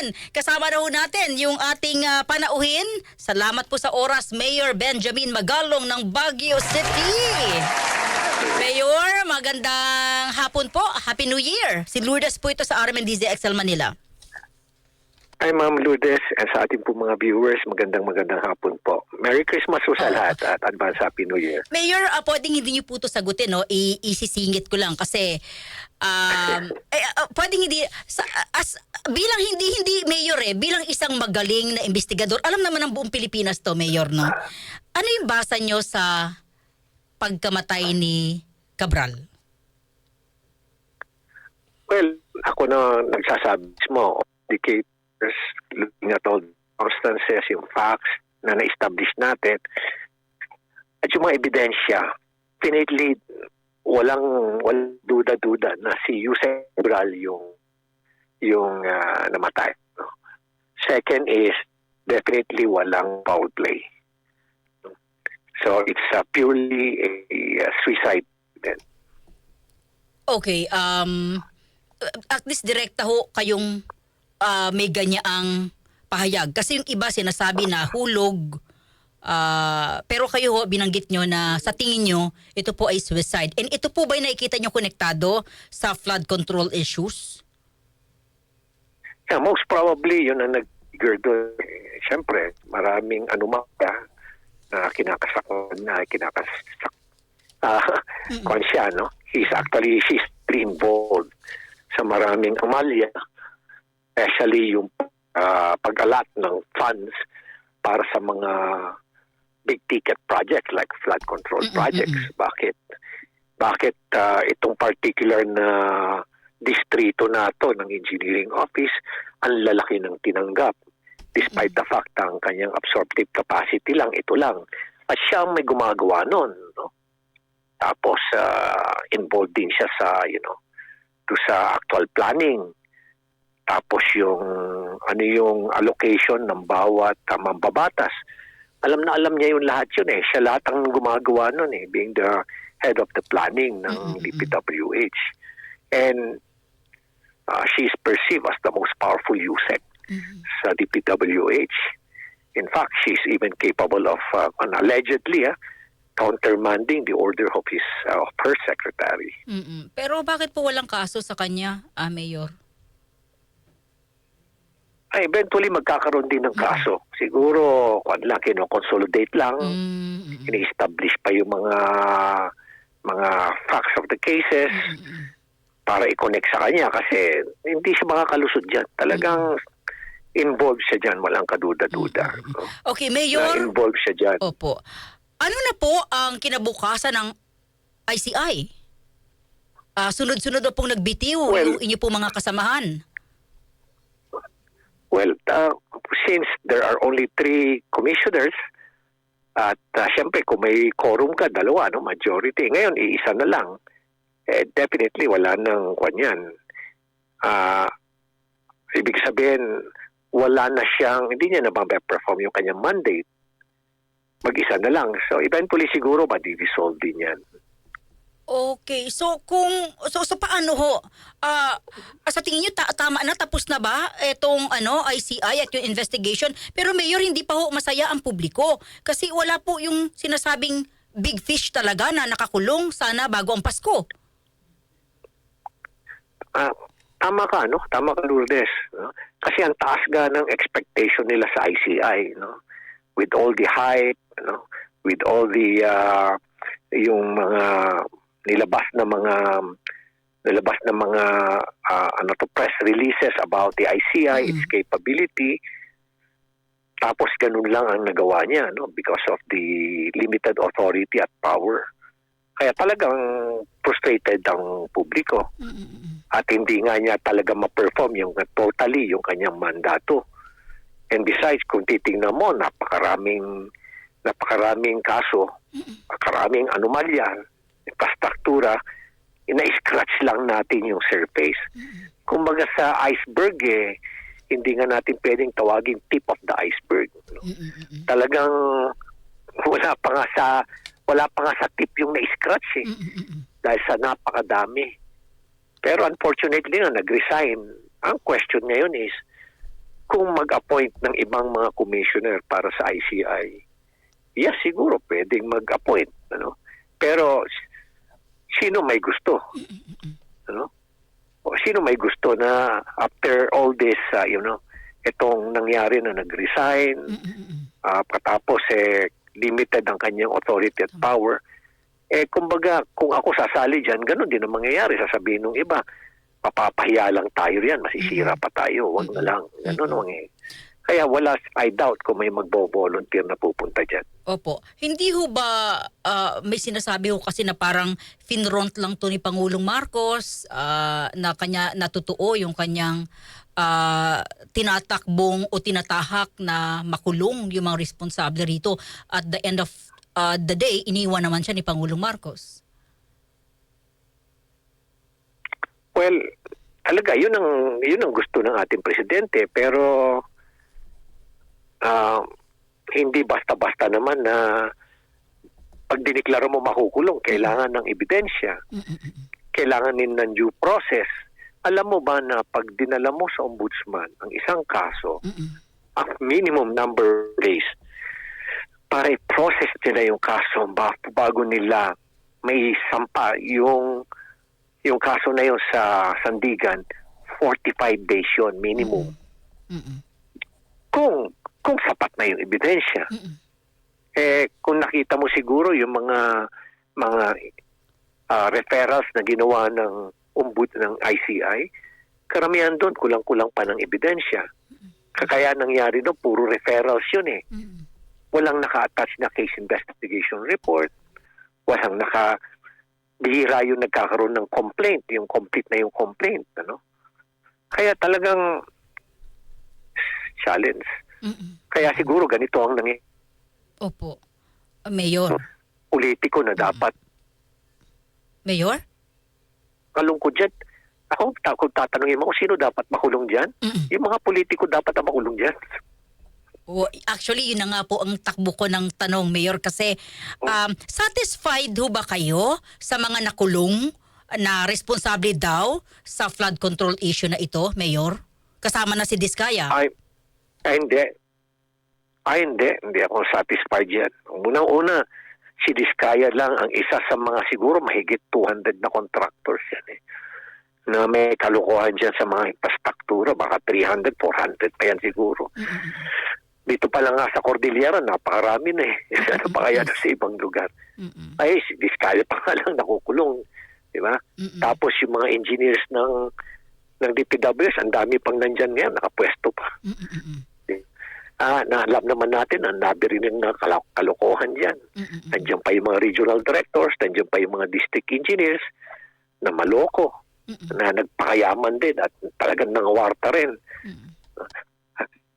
natin. Kasama na ho natin yung ating panauhin. Salamat po sa oras, Mayor Benjamin Magalong ng Baguio City. Mayor, magandang hapon po. Happy New Year. Si Lourdes po ito sa RMNDZ XL Manila. Hi Ma'am Lourdes and sa ating po mga viewers, magandang hapon po. Merry Christmas po sa lahat at advance Happy New Year. Mayor, pwedeng hindi niyo po ito sagutin, no? Isisingit ko lang kasi pwedeng hindi bilang hindi mayor bilang isang magaling na investigador, alam naman ng buong Pilipinas to, Mayor, no? Ano yung basa niyo sa pagkamatay ni Cabral? Well, ako na nagsasabi mo, indicators, looking at all circumstances, yung facts na na-establish natin, at yung mga ebidensya, definitely walang duda-duda na si Yusek Cabral yung namatay. No? Second is, definitely walang foul play. So it's purely a suicide. Okay, at least direkta ho kayong may ganyaang pahayag. Kasi yung iba sinasabi na hulog, pero kayo ho, binanggit nyo na sa tingin nyo, ito po ay suicide. And ito po ba yung nakikita nyo konektado sa flood control issues? Yeah, most probably yun ang nag-trigger doon. Siyempre, maraming anomalya na kung siya, no? She's involved sa maraming anomalya, especially yung pag-alat ng funds para sa mga big ticket projects like flood control projects. Bakit itong particular na distrito na to ng engineering office ang lalaki ng tinanggap despite the fact na ang kanyang absorptive capacity lang ito lang, at siya ang may gumagawa nun, no? Tapos involved din siya sa sa actual planning. Tapos yung allocation ng bawat mambabatas. Alam niya yung lahat yun eh. Siya lahat ang gumagawa nun eh, being the head of the planning ng DPWH. And she is perceived as the most powerful USEC sa DPWH. In fact, she's even capable of allegedly countermanding the order of her secretary. Pero bakit po walang kaso sa kanya, Mayor? Eventually magkakaroon din ng kaso. Siguro kino-consolidate lang, ini-establish pa yung mga facts of the cases para i-connect sa kanya kasi hindi siya makakalusod dyan. Talagang involved siya dyan, walang kaduda-duda. Okay, Mayor. Involved siya dyan. Opo. Ano na po ang kinabukasan ng ICI? Sunod-sunod na pong nagbitiw yung inyo po mga kasamahan. Well, since there are only 3 commissioners, at siyempre kung may quorum ka, 2, no, majority. Ngayon, iisa na lang. Definitely, wala nang kanyan. Ibig sabihin, wala na siyang, hindi niya na ma-perform yung kanyang mandate. Mag-isa na lang. So, eventually siguro, ma-dissolve din yan. Okay, so paano ho? Sa tingin niyo tama na, tapos na ba itong ICI at yung investigation? Pero Mayor, hindi pa ho masaya ang publiko kasi wala po yung sinasabing big fish talaga na nakakulong sana bago ang Pasko. Tama ka, no? Tama ka, Lourdes. No? Kasi ang taas ga ng expectation nila sa ICI, no? With all the hype, no? With all the yung mga nilabas na mga press releases about the ICI, its capability. Tapos ganun lang ang nagawa niya, no, because of the limited authority at power. Kaya talagang frustrated ang publiko. At hindi nga niya talaga ma-perform yung kanyang mandato. And besides, kung titingnan mo, napakaraming kaso, napakaraming anomalya, infrastruktura, ina-scratch lang natin yung surface. Kumbaga sa iceberg, hindi nga natin pwedeng tawagin tip of the iceberg. No? Talagang wala pa nga sa tip yung na-scratch dahil sa napakadami. Pero unfortunately, nag-resign. Ang question ngayon is, kung mag-appoint ng ibang mga commissioner para sa ICI, yes, siguro pwedeng mag-appoint. Ano? Pero sino may gusto? Ano? O sino may gusto na after all this, itong nangyari na nag-resign, katapos limited ang kanyang authority at power, kumbaga, kung ako sasali dyan, ganun din ang mangyayari. Sasabihin ng iba, mapapahiya lang tayo riyan, masisira pa tayo, wag na lang. Ganun ang Kaya I doubt kung may magbo-volunteer na pupunta dyan. Opo. Hindi ho ba may sinasabi ho kasi na parang finront lang to ni Pangulong Marcos na kanya natutuo yung kanyang tinatakbong o tinatahak na makulong yung mga responsable rito. At the end of the day, iniwan naman siya ni Pangulong Marcos. Well, talaga yun ang gusto ng ating presidente, pero hindi basta-basta naman na pag diniklara mo makukulong, kailangan ng ebidensya. Kailangan din ng due process. Alam mo ba na pag dinala mo sa ombudsman ang isang kaso, ang minimum number of days para i-process nila yung kaso bago nila may sampa yung kaso na yun sa Sandigan, 45 days yun, minimum. Kung sapat na yung ebidensya. Kung nakita mo siguro yung mga referrals na ginawa ng ng ICI, karamihan doon kulang-kulang pa ng ebidensya. Kaya nangyari doon, puro referrals yun eh. Walang naka-attach na case investigation report, walang bihira yung nagkakaroon ng complaint, yung complete na yung complaint. Ano? Kaya talagang challenge. Kaya siguro ganito ang Opo. Mayor. Politiko na dapat. Mayor? Kalungkod dyan. Kung tatanungin mo kung sino dapat makulong dyan, yung mga politiko dapat na makulong dyan. Actually, yun na nga po ang takbo ko ng tanong, Mayor, kasi satisfied ho ba kayo sa mga nakulong na responsable daw sa flood control issue na ito, Mayor? Kasama na si Diskaya. Hindi. Hindi ako satisfied yan. Unang-una, si Diskaya lang ang isa sa mga siguro mahigit 200 na contractors yan na may kalukuhan dyan sa mga infrastruktura. Baka 300, 400 pa yan siguro. Dito pa lang nga sa Cordillera, napakarami na Ano pa kaya sa ibang lugar? Ay, si Diskaya pa nga lang nakukulong. Diba? Tapos yung mga engineers ng DPWS, ang dami pang nandyan ngayon, nakapwesto pa. Alam naman natin ang nabirinig na kalokohan dyan. Nandiyan pa yung mga regional directors, nandiyan pa yung mga district engineers na maloko, na nagpakayaman din at talagang nangawarta rin.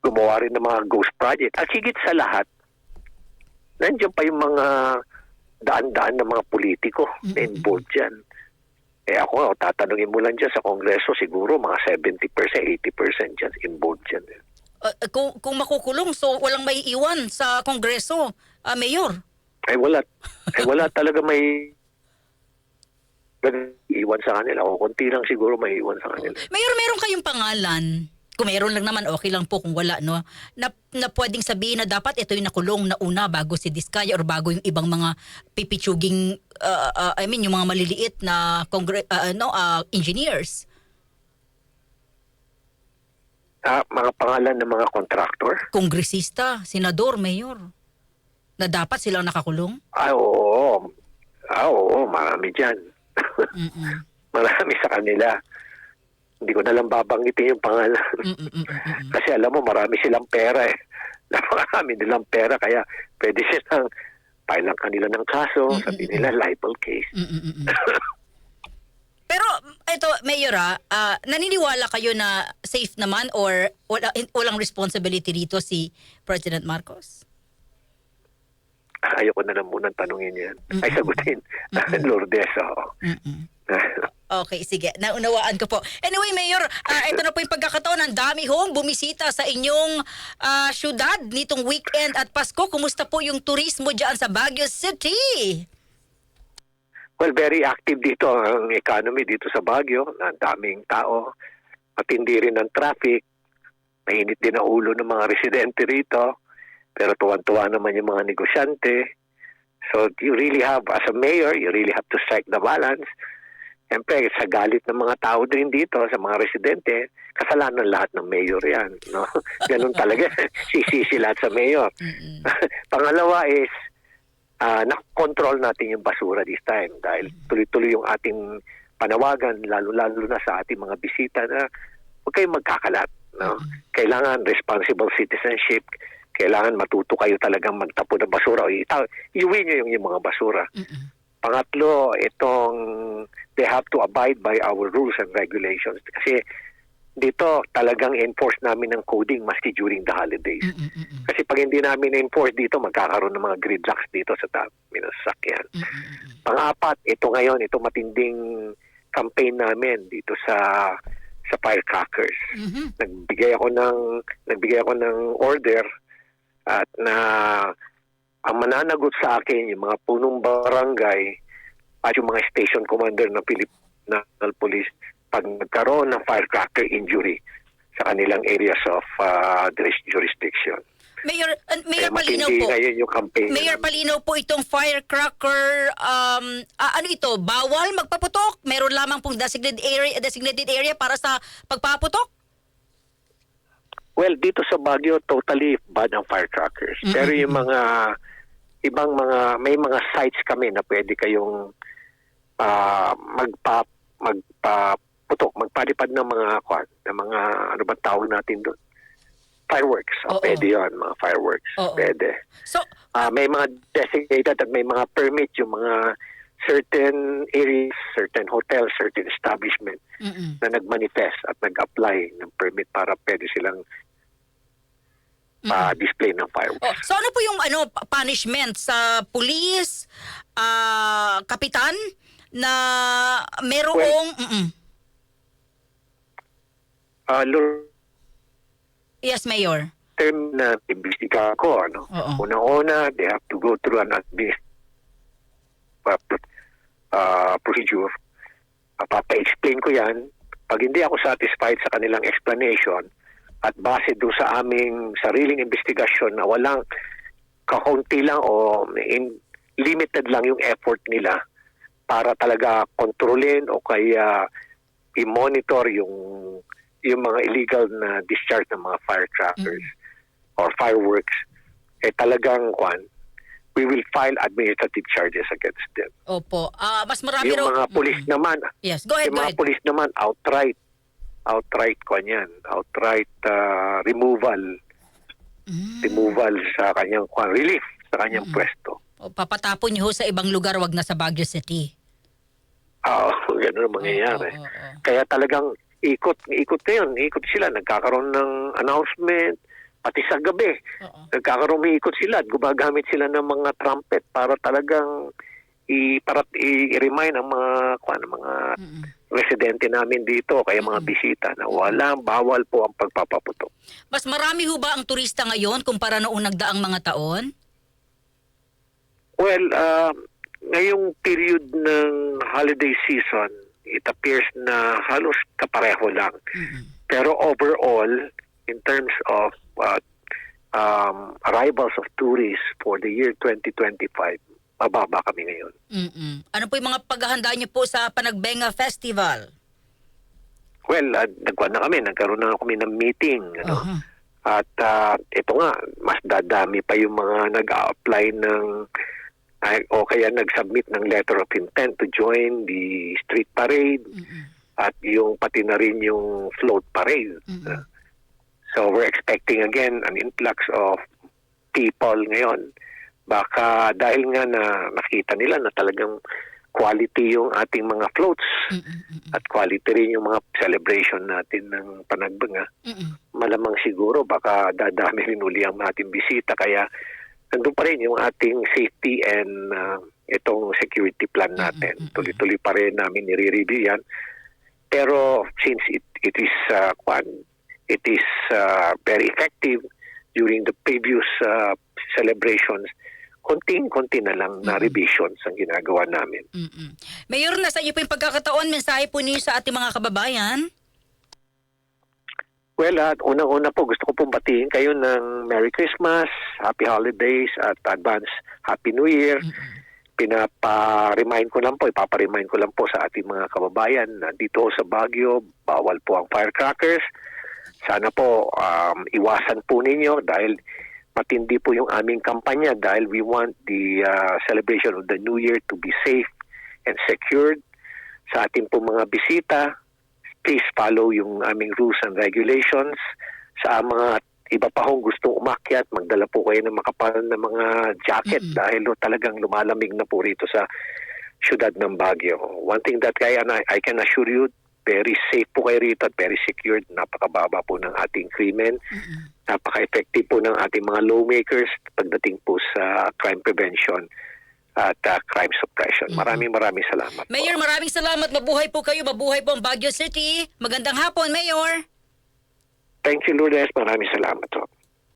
Gumawa rin ng mga ghost project. At higit sa lahat, nandiyan pa yung mga daan-daan ng mga politiko na involved dyan. Ako, tatanungin mo lang dyan sa Kongreso, siguro mga 70%, 80% dyan involved dyan. Kung makukulong, so walang may iwan sa Kongreso, Mayor? Wala talaga may iwan sa kanila. O konti lang siguro may iwan sa kanila. Mayor, meron kayong pangalan? Kung meron lang naman, okay lang po kung wala, no? Na pwedeng sabihin na dapat ito yung nakulong na una bago si Diskaya or bago yung ibang mga pipitsuging, yung mga maliliit na engineers. Mga pangalan ng mga contractor? Kongresista, senador, mayor. Na dapat silang nakakulong? Oo, marami dyan. Marami sa kanila. Hindi ko na lang babanggitin yung pangalan. Kasi alam mo, marami silang pera Marami nilang pera, kaya pwede silang pailang kanila ng kaso, sabi nila libel case. Pero ito, Mayor, naniniwala kayo na safe naman or walang responsibility dito si President Marcos? Ayoko na lang munang tanungin yan. Ay, sagutin. Lourdes, Okay, sige. Naunawaan ko po. Anyway, Mayor, ito na po yung pagkakataon. Ang dami hong bumisita sa inyong syudad nitong weekend at Pasko. Kumusta po yung turismo dyan sa Baguio City? Well, very active dito ang economy dito sa Baguio. Ang daming tao. Matindi rin ang traffic. Mainit din ang ulo ng mga residente rito, pero tuwan-tuwa naman yung mga negosyante. So you really have, as a mayor, you really have to strike the balance. Siyempre, sa galit ng mga tao din dito, sa mga residente, kasalanan lahat ng mayor yan. No? Ganun talaga. Sisisi lahat sa mayor. Pangalawa is, nakontrol natin yung basura this time dahil tuloy-tuloy yung ating panawagan, lalo-lalo na sa ating mga bisita na huwag kayong magkakalat. No? Kailangan responsible citizenship, kailangan matuto kayo talagang magtapo ng basura. Iuwi nyo yung mga basura. Pangatlo, they have to abide by our rules and regulations. Kasi dito talagang enforce namin ng coding maski during the holidays. Kasi pag hindi namin enforce dito, magkakaroon ng mga gridlocks dito sa sasakyan. Pang-apat, ito matinding campaign namin dito sa firecrackers. Nagbigay ako ng order at na ang mananagot sa akin yung mga punong barangay at yung mga station commander ng Philippine National Police pag nagkaroon ng firecracker injury sa kanilang areas of jurisdiction. Mayor Palinaw matindi po. ngayon yung campaign. Mayor Palinaw po, itong firecracker, ano ito, bawal magpaputok? Meron lamang pong designated area para sa pagpaputok? Well, dito sa Baguio, totally bad ang firecrackers. Pero yung may mga sites kami na pwede kayong magpalipad ng mga ano ba tawag natin doon? Fireworks. Pwede yun, mga fireworks. Pwede. So, may mga designated at may mga permit yung mga certain areas, certain hotels, certain establishment na nagmanifest at nag-apply ng permit para pwede silang display ng fireworks. So ano po yung punishment sa police, kapitan na merong Yes, Mayor. Term na imbestiga ko, Una-una, they have to go through an procedure. Papa-explain ko yan. Pag hindi ako satisfied sa kanilang explanation at base doon sa aming sariling investigasyon na walang kakaunti lang o limited lang yung effort nila para talaga kontrolin o kaya i-monitor yung mga illegal na discharge ng mga firecrackers or fireworks, talagang we will file administrative charges against them. Opo. Mas marami yung mga police naman, Yes, go ahead, yung mga police naman, outright removal sa kanyang relief sa kanyang pwesto. Papatapon niyo sa ibang lugar, wag na sa Baguio City. Ganun ang mangyayari. Kaya talagang ikot sila, nagkakaroon ng announcement, pati sa gabi, nagkakaroon sila at gumagamit sila ng mga trumpet para talagang i-remind ang mga residente namin dito, kaya mga bisita na bawal po ang pagpapaputok. Mas marami ho ba ang turista ngayon kumpara noong nagdaang mga taon? Well, ngayong period ng holiday season, it appears na halos kapareho lang. Pero overall, in terms of arrivals of tourists for the year 2025, mababa kami ngayon. Ano po yung mga paghahanda niyo po sa Panagbenga Festival? Well, nagkaroon na kami ng meeting. At ito nga, mas dadami pa yung mga nag-a-apply o kaya nag-submit ng letter of intent to join the street parade at yung pati na rin yung float parade. So we're expecting again an influx of people ngayon. Baka dahil nga na nakita nila na talagang quality yung ating mga floats at quality rin yung mga celebration natin ng Panagbenga, malamang siguro baka dadami rin uli ang ating bisita. Kaya nandun pa rin yung ating safety and itong security plan natin. Tuloy-tuloy pa rin namin nire-review yan. Pero since it is very effective during the previous celebrations, konting-konti na lang na revisions ang ginagawa namin. Mayor, nasa iyo po yung pagkakataon, mensahe po niyo sa ating mga kababayan? Well, unang-una po, gusto ko pong batiin kayo ng Merry Christmas, Happy Holidays, at advance Happy New Year. Ipapa-remind ko lang po sa ating mga kababayan na dito sa Baguio, bawal po ang firecrackers. Sana po iwasan po ninyo dahil matindi po yung aming kampanya dahil we want the celebration of the New Year to be safe and secured. Sa ating po mga bisita, please follow yung aming rules and regulations. Sa mga iba pa hong gustong umakyat, magdala po kayo ng makapal na mga jacket dahil talagang lumalamig na po rito sa syudad ng Baguio. One thing that I can assure you, very safe po kayo rito at very secured. Napakababa po ng ating krimen. Napaka-effective po ng ating mga lawmakers pagdating po sa crime prevention at crime suppression. Maraming salamat po. Mayor, maraming salamat. Mabuhay po kayo. Mabuhay po ang Baguio City. Magandang hapon, Mayor. Thank you, Lourdes. Maraming salamat po.